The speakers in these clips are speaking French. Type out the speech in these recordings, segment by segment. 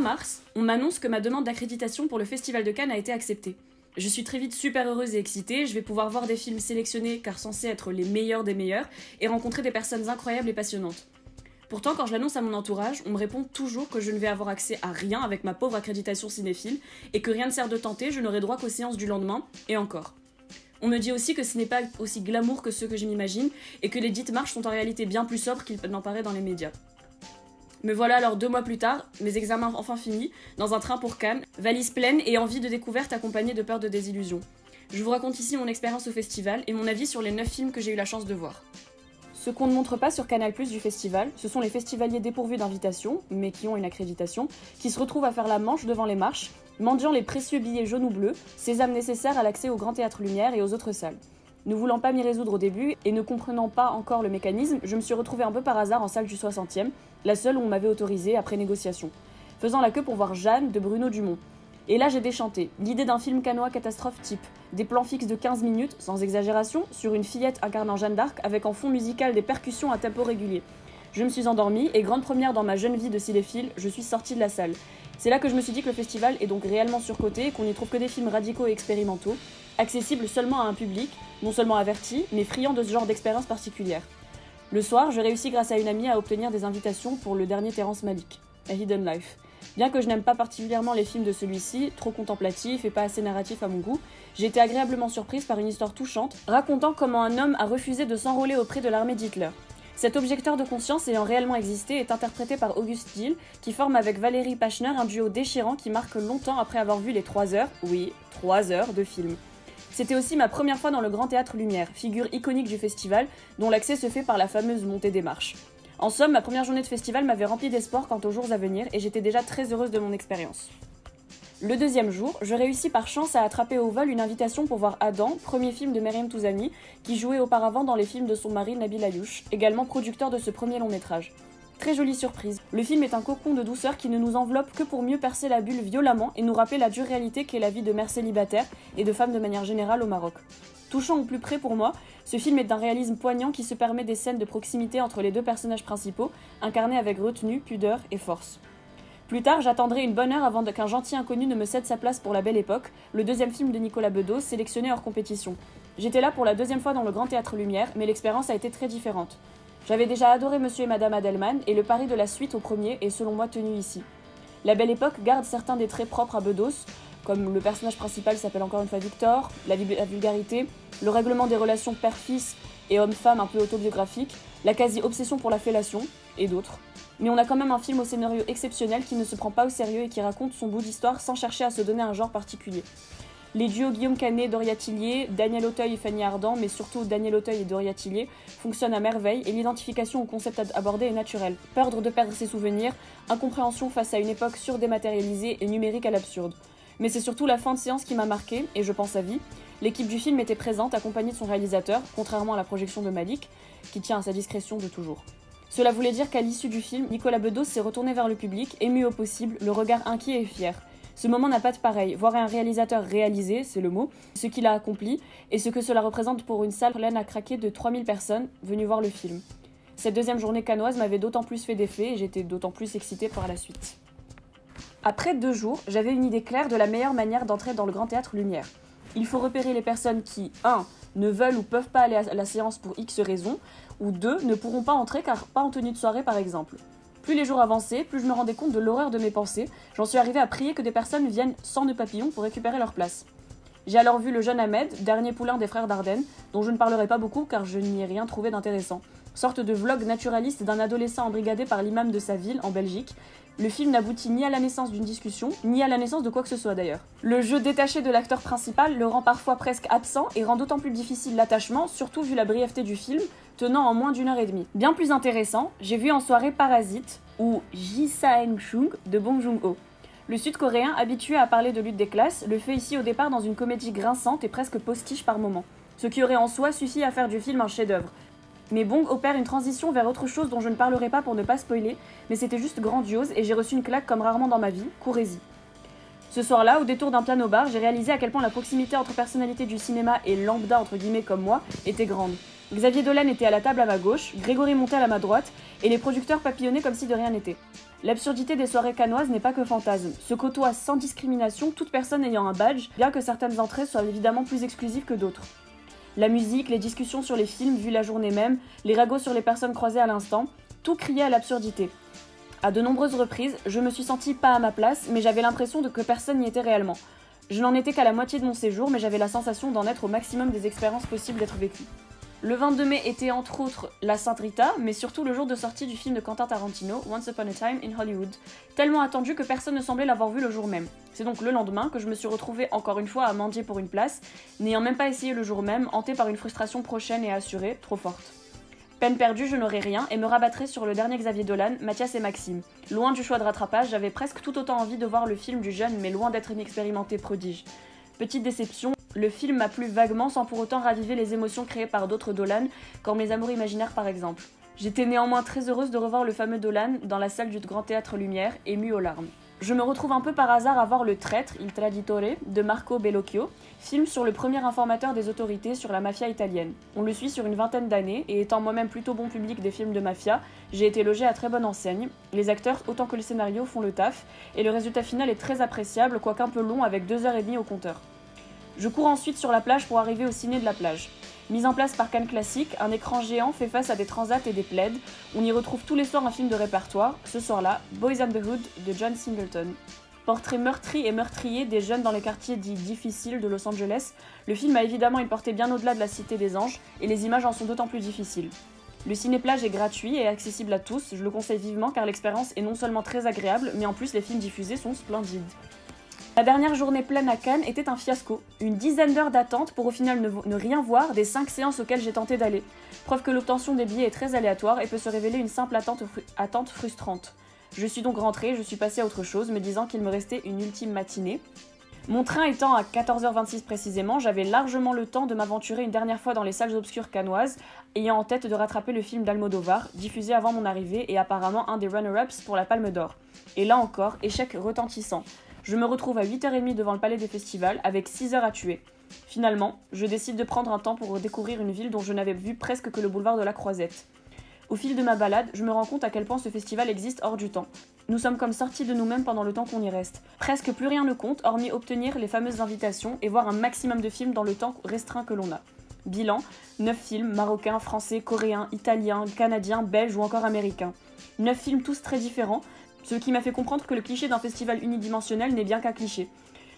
mars, on m'annonce que ma demande d'accréditation pour le Festival de Cannes a été acceptée. Je suis très vite super heureuse et excitée, je vais pouvoir voir des films sélectionnés car censés être les meilleurs des meilleurs et rencontrer des personnes incroyables et passionnantes. Pourtant, quand je l'annonce à mon entourage, on me répond toujours que je ne vais avoir accès à rien avec ma pauvre accréditation cinéphile et que rien ne sert de tenter, je n'aurai droit qu'aux séances du lendemain, et encore. On me dit aussi que ce n'est pas aussi glamour que ceux que je m'imagine et que les dites marches sont en réalité bien plus sobres qu'il n'en paraît dans les médias. Me voilà alors 2 mois plus tard, mes examens enfin finis, dans un train pour Cannes, valise pleine et envie de découverte accompagnée de peur de désillusion. Je vous raconte ici mon expérience au festival et mon avis sur les 9 films que j'ai eu la chance de voir. Ce qu'on ne montre pas sur Canal+ du festival, ce sont les festivaliers dépourvus d'invitation, mais qui ont une accréditation, qui se retrouvent à faire la manche devant les marches, mendiant les précieux billets jaunes ou bleus, sésame nécessaires à l'accès au Grand Théâtre Lumière et aux autres salles. Ne voulant pas m'y résoudre au début et ne comprenant pas encore le mécanisme, je me suis retrouvée un peu par hasard en salle du 60e, la seule où on m'avait autorisée après négociation, faisant la queue pour voir Jeanne de Bruno Dumont. Et là j'ai déchanté, l'idée d'un film cannois catastrophe type, des plans fixes de 15 minutes, sans exagération, sur une fillette incarnant Jeanne d'Arc avec en fond musical des percussions à tempo régulier. Je me suis endormie et grande première dans ma jeune vie de cinéphile, je suis sortie de la salle. C'est là que je me suis dit que le festival est donc réellement surcoté et qu'on n'y trouve que des films radicaux et expérimentaux, accessibles seulement à un public, non seulement averti, mais friand de ce genre d'expérience particulière. Le soir, je réussis grâce à une amie à obtenir des invitations pour le dernier Terrence Malick, A Hidden Life. Bien que je n'aime pas particulièrement les films de celui-ci, trop contemplatifs et pas assez narratifs à mon goût, j'ai été agréablement surprise par une histoire touchante, racontant comment un homme a refusé de s'enrôler auprès de l'armée d'Hitler. Cet objecteur de conscience ayant réellement existé est interprété par August Dill, qui forme avec Valérie Pachner un duo déchirant qui marque longtemps après avoir vu les 3 heures, oui, 3 heures de film. C'était aussi ma première fois dans le Grand Théâtre Lumière, figure iconique du festival, dont l'accès se fait par la fameuse montée des marches. En somme, ma première journée de festival m'avait rempli d'espoir quant aux jours à venir et j'étais déjà très heureuse de mon expérience. Le deuxième jour, je réussis par chance à attraper au vol une invitation pour voir Adam, premier film de Meriem Touzani, qui jouait auparavant dans les films de son mari Nabil Ayouch, également producteur de ce premier long métrage. Très jolie surprise. Le film est un cocon de douceur qui ne nous enveloppe que pour mieux percer la bulle violemment et nous rappeler la dure réalité qu'est la vie de mères célibataires et de femmes de manière générale au Maroc. Touchant au plus près pour moi, ce film est d'un réalisme poignant qui se permet des scènes de proximité entre les 2 personnages principaux, incarnés avec retenue, pudeur et force. Plus tard, j'attendrai une bonne heure avant qu'un gentil inconnu ne me cède sa place pour La Belle Époque, le 2e film de Nicolas Bedos, sélectionné hors compétition. J'étais là pour la 2e fois dans le Grand Théâtre Lumière, mais l'expérience a été très différente. J'avais déjà adoré Monsieur et Madame Adelman, et le pari de la suite au premier est selon moi tenu ici. La Belle Époque garde certains des traits propres à Bedos, comme le personnage principal s'appelle encore une fois Victor, la vulgarité, le règlement des relations père-fils et homme-femme un peu autobiographique, la quasi-obsession pour la fellation, et d'autres. Mais on a quand même un film au scénario exceptionnel qui ne se prend pas au sérieux et qui raconte son bout d'histoire sans chercher à se donner un genre particulier. Les duos Guillaume Canet, Doria Tillier, Daniel Auteuil et Fanny Ardant, mais surtout Daniel Auteuil et Doria Tillier, fonctionnent à merveille et l'identification au concept abordé est naturelle. Peur de perdre ses souvenirs, incompréhension face à une époque surdématérialisée et numérique à l'absurde. Mais c'est surtout la fin de séance qui m'a marquée, et je pense à vie. L'équipe du film était présente, accompagnée de son réalisateur, contrairement à la projection de Malick, qui tient à sa discrétion de toujours. Cela voulait dire qu'à l'issue du film, Nicolas Bedos s'est retourné vers le public, ému au possible, le regard inquiet et fier. Ce moment n'a pas de pareil, voir un réalisateur réaliser, c'est le mot, ce qu'il a accompli, et ce que cela représente pour une salle pleine à craquer de 3000 personnes venues voir le film. Cette 2e journée cannoise m'avait d'autant plus fait d'effet, et j'étais d'autant plus excitée par la suite. Après 2 jours, j'avais une idée claire de la meilleure manière d'entrer dans le Grand Théâtre Lumière. Il faut repérer les personnes qui, 1. ne veulent ou peuvent pas aller à la séance pour X raisons, ou 2. ne pourront pas entrer car pas en tenue de soirée par exemple. Plus les jours avançaient, plus je me rendais compte de l'horreur de mes pensées, j'en suis arrivée à prier que des personnes viennent sans nœud papillon pour récupérer leur place. J'ai alors vu le jeune Ahmed, dernier poulain des frères Dardenne, dont je ne parlerai pas beaucoup car je n'y ai rien trouvé d'intéressant. Sorte de vlog naturaliste d'un adolescent embrigadé par l'imam de sa ville, en Belgique. Le film n'aboutit ni à la naissance d'une discussion, ni à la naissance de quoi que ce soit d'ailleurs. Le jeu détaché de l'acteur principal le rend parfois presque absent et rend d'autant plus difficile l'attachement, surtout vu la brièveté du film, tenant en moins d'1 heure et demie. Bien plus intéressant, j'ai vu en soirée Parasite, ou Ji-Saeng-chung de Bong Joon-ho. Le sud-coréen, habitué à parler de lutte des classes, le fait ici au départ dans une comédie grinçante et presque postiche par moments. Ce qui aurait en soi suffi à faire du film un chef-d'œuvre. Mais Bong opère une transition vers autre chose dont je ne parlerai pas pour ne pas spoiler, mais c'était juste grandiose et j'ai reçu une claque comme rarement dans ma vie, courez-y. Ce soir-là, au détour d'un piano-bar, j'ai réalisé à quel point la proximité entre personnalités du cinéma et lambda entre guillemets comme moi était grande. Xavier Dolan était à la table à ma gauche, Grégory Montel à ma droite, et les producteurs papillonnaient comme si de rien n'était. L'absurdité des soirées cannoises n'est pas que fantasme, se côtoient sans discrimination toute personne ayant un badge, bien que certaines entrées soient évidemment plus exclusives que d'autres. La musique, les discussions sur les films vus la journée même, les ragots sur les personnes croisées à l'instant, tout criait à l'absurdité. À de nombreuses reprises, je me suis sentie pas à ma place, mais j'avais l'impression que personne n'y était réellement. Je n'en étais qu'à la moitié de mon séjour, mais j'avais la sensation d'en être au maximum des expériences possibles d'être vécues. Le 22 mai était entre autres la Sainte Rita, mais surtout le jour de sortie du film de Quentin Tarantino, Once Upon a Time in Hollywood, tellement attendu que personne ne semblait l'avoir vu le jour même. C'est donc le lendemain que je me suis retrouvée encore une fois à mendier pour une place, n'ayant même pas essayé le jour même, hantée par une frustration prochaine et assurée, trop forte. Peine perdue, je n'aurais rien et me rabattrais sur le dernier Xavier Dolan, Mathias et Maxime. Loin du choix de rattrapage, j'avais presque tout autant envie de voir le film du jeune mais loin d'être inexpérimenté prodige. Petite déception, le film m'a plu vaguement sans pour autant raviver les émotions créées par d'autres Dolan, comme Mes Amours imaginaires par exemple. J'étais néanmoins très heureuse de revoir le fameux Dolan dans la salle du Grand Théâtre Lumière, émue aux larmes. Je me retrouve un peu par hasard à voir Le Traître, Il Traditore, de Marco Bellocchio, film sur le premier informateur des autorités sur la mafia italienne. On le suit sur une vingtaine d'années, et étant moi-même plutôt bon public des films de mafia, j'ai été logée à très bonne enseigne. Les acteurs, autant que le scénario, font le taf, et le résultat final est très appréciable, quoique un peu long avec 2h30 au compteur. Je cours ensuite sur la plage pour arriver au ciné de la plage. Mise en place par Cannes Classique, un écran géant fait face à des transats et des plaids. On y retrouve tous les soirs un film de répertoire, ce soir-là, Boys and the Hood de John Singleton. Portrait meurtri et meurtrier des jeunes dans les quartiers dits difficiles de Los Angeles, le film a évidemment une portée bien au-delà de la Cité des Anges, et les images en sont d'autant plus difficiles. Le ciné-plage est gratuit et accessible à tous, je le conseille vivement car l'expérience est non seulement très agréable, mais en plus les films diffusés sont splendides. La dernière journée pleine à Cannes était un fiasco. Une dizaine d'heures d'attente pour au final ne rien voir des 5 séances auxquelles j'ai tenté d'aller. Preuve que l'obtention des billets est très aléatoire et peut se révéler une simple attente frustrante. Je suis donc rentrée, je suis passée à autre chose, me disant qu'il me restait une ultime matinée. Mon train étant à 14h26 précisément, j'avais largement le temps de m'aventurer une dernière fois dans les salles obscures cannoises, ayant en tête de rattraper le film d'Almodovar, diffusé avant mon arrivée et apparemment un des runner-ups pour la Palme d'Or. Et là encore, échec retentissant. Je me retrouve à 8h30 devant le palais des festivals, avec 6 heures à tuer. Finalement, je décide de prendre un temps pour découvrir une ville dont je n'avais vu presque que le boulevard de la Croisette. Au fil de ma balade, je me rends compte à quel point ce festival existe hors du temps. Nous sommes comme sortis de nous-mêmes pendant le temps qu'on y reste. Presque plus rien ne compte, hormis obtenir les fameuses invitations et voir un maximum de films dans le temps restreint que l'on a. Bilan, 9 films, marocains, français, coréens, italiens, canadiens, belges ou encore américains. 9 films tous très différents, ce qui m'a fait comprendre que le cliché d'un festival unidimensionnel n'est bien qu'un cliché.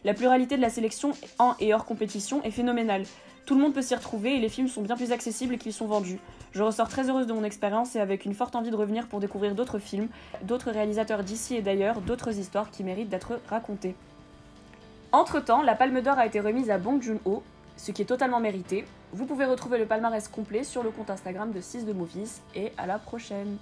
La pluralité de la sélection en et hors compétition est phénoménale. Tout le monde peut s'y retrouver et les films sont bien plus accessibles qu'ils sont vendus. Je ressors très heureuse de mon expérience et avec une forte envie de revenir pour découvrir d'autres films, d'autres réalisateurs d'ici et d'ailleurs, d'autres histoires qui méritent d'être racontées. Entre-temps, la Palme d'Or a été remise à Bong Joon-ho, ce qui est totalement mérité. Vous pouvez retrouver le palmarès complet sur le compte Instagram de 6 de Movies et à la prochaine.